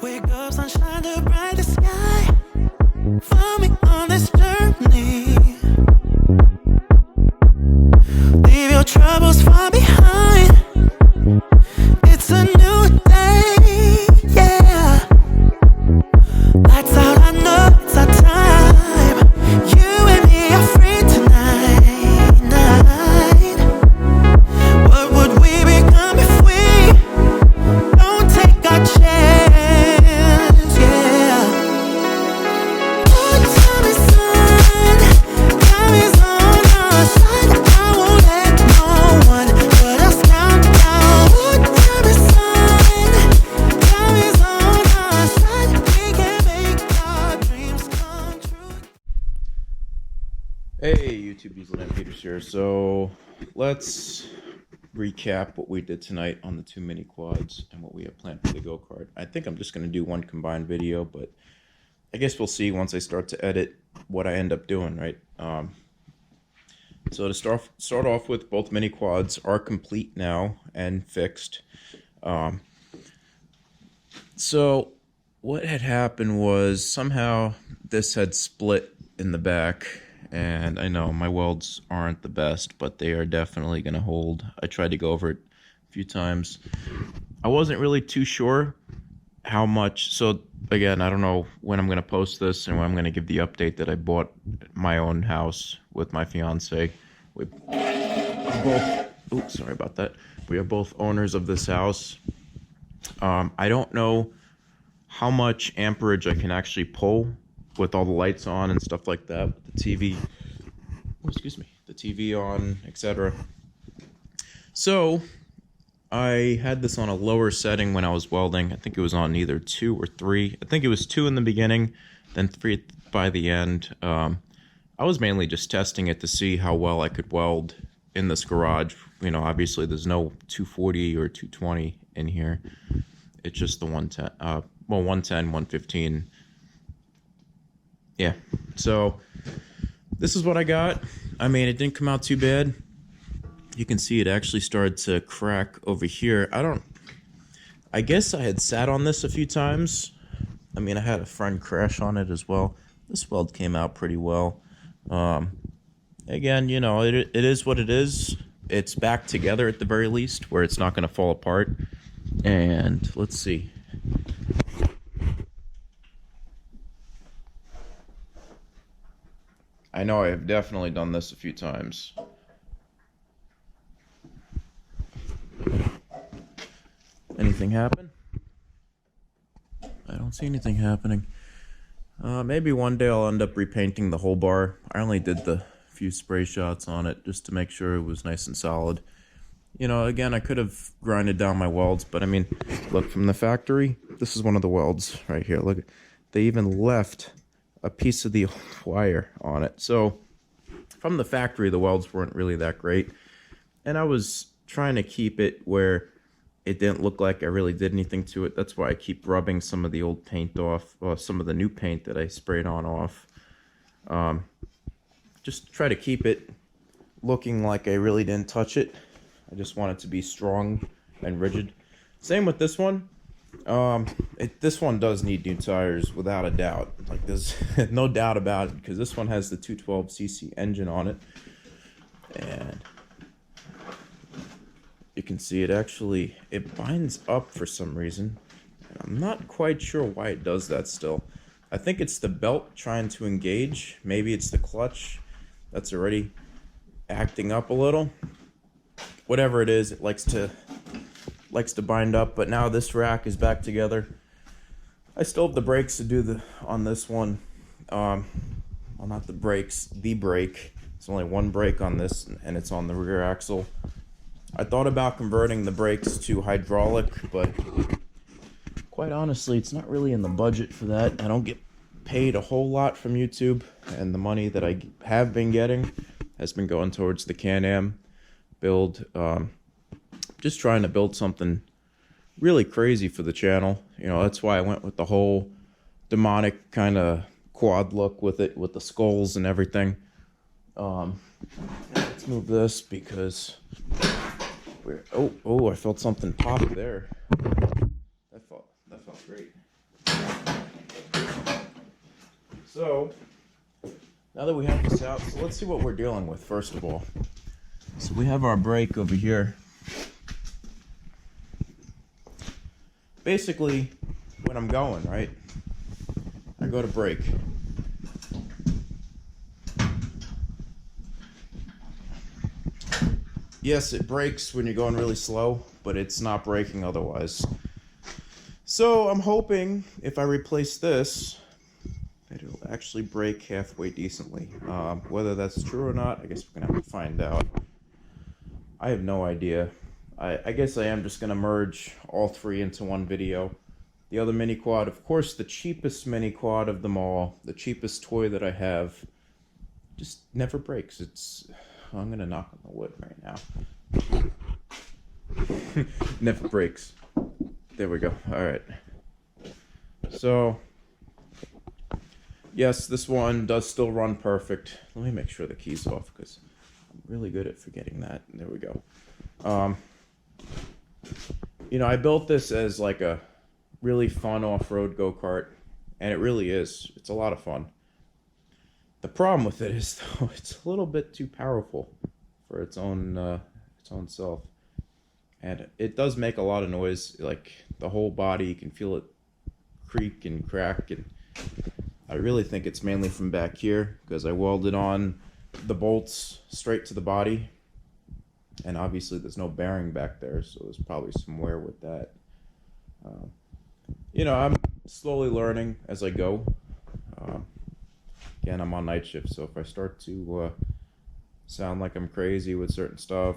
Wake up, sunshine to bright the sky. Follow me on this journey. Leave your troubles far behind. It's a new day, yeah. Lights out, I know it's our time. You and me are free tonight. What would we become if we don't take our chance, yeah. Good time is on, time is on our side. I won't let no one put us down, down. Good time is on our side. We can make our dreams come true. Hey YouTube, Diesel and Peters here. So let's recap what we did tonight on the 2 mini quads and what we have planned for the go-kart. I think I'm just going to do one combined video, but I guess we'll see once I start to edit what I end up doing, right? So to start off with, both mini quads are complete now and fixed. So what had happened was somehow this had split in the back, and I know my welds aren't the best, but they are definitely going to hold. I tried to go over it a few times. I wasn't really too sure how much. So again, I don't know when I'm going to post this and when I'm going to give the update that I bought my own house with my fiance. We both, oops, sorry about that. We are both owners of this house. I don't know how much amperage I can actually pull with all the lights on and stuff like that, with the TV, the TV on, etc. So I had this on a lower setting when I was welding. I think it was on either 2 or 3. I think it was 2 in the beginning, then 3 by the end. I was mainly just testing it to see how well I could weld in this garage. You know, obviously there's no 240 or 220 in here. It's just the 110, 110, 115. Yeah, so this is what I got. I mean, it didn't come out too bad. You can see it actually started to crack over here. I guess I had sat on this a few times. I mean, I had a friend crash on it as well. This weld came out pretty well. Again, you know, it is what it is. It's back together at the very least, where it's not going to fall apart. And let's see. I know I have definitely done this a few times. Anything happen? I don't see anything happening. Maybe one day I'll end up repainting the whole bar. I only did the few spray shots on it just to make sure it was nice and solid. You know, again, I could have grinded down my welds, but I mean, look, from the factory, this is one of the welds right here. Look, they even left a piece of the wire on it. So from the factory, the welds weren't really that great. And I was trying to keep it where it didn't look like I really did anything to it. That's why I keep rubbing some of the old paint off, or some of the new paint that I sprayed on off. Just try to keep it looking like I really didn't touch it. I just want it to be strong and rigid. Same with this one. This one does need new tires without a doubt. Like, there's no doubt about it, because this one has the 212cc engine on it, and you can see it binds up for some reason. I'm not quite sure why it does that still. I think it's the belt trying to engage. Maybe it's the clutch that's already acting up a little. Whatever it is, it likes to bind up. But now this rack is back together. I still have the brakes to do on this one. Well, not the brakes, the brake. It's only one brake on this, and it's on the rear axle. I thought about converting the brakes to hydraulic, but quite honestly, it's not really in the budget for that. I don't get paid a whole lot from YouTube, and the money that I have been getting has been going towards the Can-Am build. Just trying to build something really crazy for the channel. You know, that's why I went with the whole demonic kind of quad look with it, with the skulls and everything. Let's move this because I felt something pop there. That felt great. So, now that we have this out, so let's see what we're dealing with first of all. So we have our brake over here. Basically, when I'm going, right, I go to brake. Yes, it brakes when you're going really slow, but it's not braking otherwise. So I'm hoping if I replace this, that it'll actually brake halfway decently. Whether that's true or not, I guess we're gonna have to find out. I have no idea. I guess I am just gonna merge all three into one video. The other mini quad, of course, the cheapest mini quad of them all, the cheapest toy that I have, just never breaks. I'm gonna knock on the wood right now. Never breaks. There we go. All right. So, yes, this one does still run perfect. Let me make sure the key's off because I'm really good at forgetting that. There we go. I built this as like a really fun off-road go-kart, and it really is. It's a lot of fun. The problem with it is, though, it's a little bit too powerful for its own self, and it does make a lot of noise. Like the whole body, you can feel it creak and crack, and I really think it's mainly from back here because I welded on the bolts straight to the body, and obviously there's no bearing back there, so there's probably some wear with that. I'm slowly learning as I go. Again, I'm on night shift, so if I start to sound like I'm crazy with certain stuff,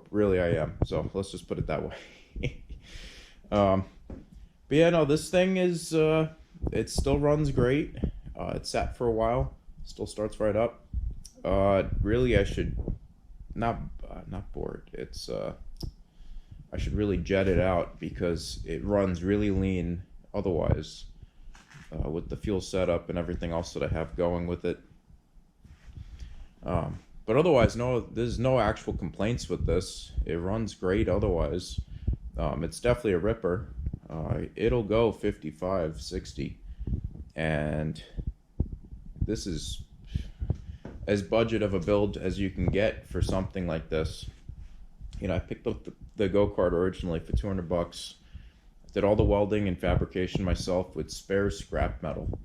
really I am. So let's just put it that way. But yeah, no, this thing is, it still runs great. It sat for a while, still starts right up. Really, I should not board. I should really jet it out because it runs really lean otherwise. With the fuel setup and everything else that I have going with it. But otherwise, there's no actual complaints with this. It runs great otherwise. It's definitely a ripper. It'll go 55, 60. And this is as budget of a build as you can get for something like this. I picked up the go-kart originally for $200. Did all the welding and fabrication myself with spare scrap metal,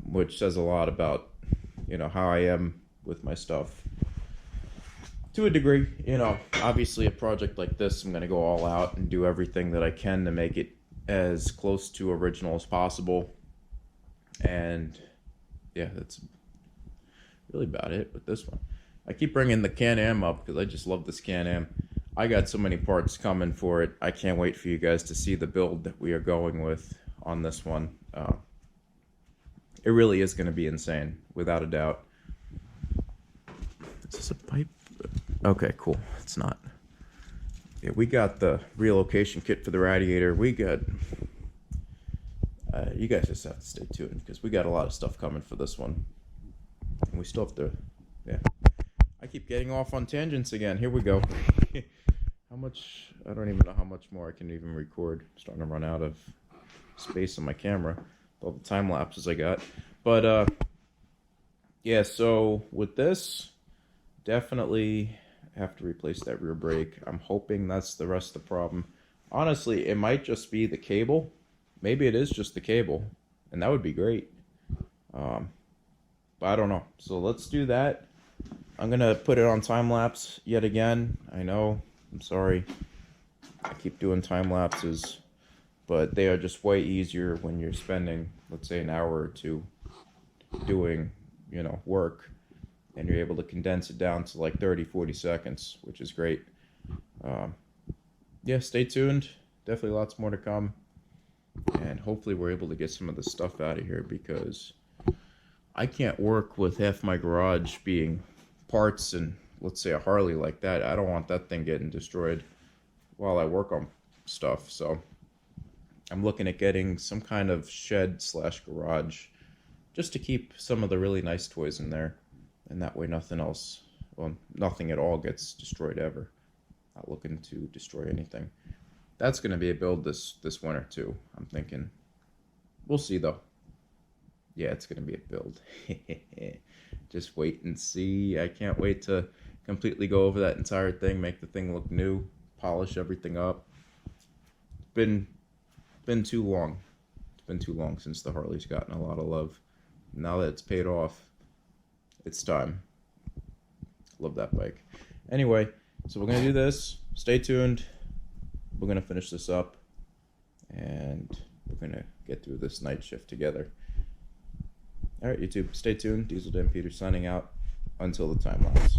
which says a lot about, how I am with my stuff. To a degree, obviously a project like this, I'm going to go all out and do everything that I can to make it as close to original as possible. And yeah, that's really about it with this one. I keep bringing the Can-Am up because I just love this Can-Am. I got so many parts coming for it. I can't wait for you guys to see the build that we are going with on this one. It really is going to be insane, without a doubt. Is this a pipe? Okay, cool. It's not. Yeah, we got the relocation kit for the radiator. We got... you guys just have to stay tuned because we got a lot of stuff coming for this one. And we still have to... Yeah. I keep getting off on tangents again. Here we go. How much? I don't even know how much more I can even record. I'm starting to run out of space on my camera with all the time lapses I got. But yeah, so with this, definitely have to replace that rear brake. I'm hoping that's the rest of the problem. Honestly, it might just be the cable. Maybe it is just the cable, and that would be great. But I don't know. So let's do that. I'm going to put it on time lapse yet again. I know. I'm sorry. I keep doing time lapses, but they are just way easier when you're spending, let's say, an hour or two doing, work, and you're able to condense it down to like 30, 40 seconds, which is great. Yeah, stay tuned. Definitely lots more to come. And hopefully we're able to get some of this stuff out of here because I can't work with half my garage being parts and, let's say, a Harley like that. I don't want that thing getting destroyed while I work on stuff. So I'm looking at getting some kind of shed/garage just to keep some of the really nice toys in there. And that way nothing at all gets destroyed ever. Not looking to destroy anything. That's going to be a build this winter too, I'm thinking. We'll see though. Yeah, it's gonna be a build. Just wait and see. I can't wait to completely go over that entire thing, make the thing look new, polish everything up. Been been too long. It's been too long since the Harley's gotten a lot of love. Now that it's paid off, it's time. Love that bike. Anyway, so we're gonna do this. Stay tuned. We're gonna finish this up, and we're gonna get through this night shift together. All right, YouTube, stay tuned. Diesel Dan Peter signing out. Until the time lapse.